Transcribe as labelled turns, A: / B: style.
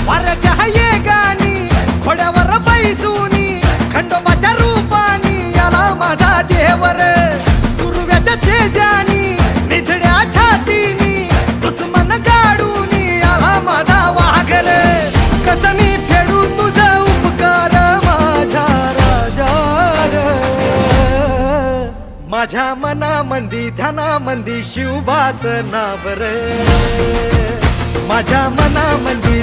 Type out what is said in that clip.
A: वाऱ्याच्या हाये गाणी घोड्यावर बैसूनी खंडोबाच्या रूपानी आला माझा देवर सुरव्याच्या तेजानी निधड्या छातीनी दुश्मन गाडूनी आला माझा वाघर कसं मी फेडू तुझा उपकार माझ्या राजा माझ्या मनामंदी ध्यानामंदी शिवबाचं नाव रे माझ्या मनामंदी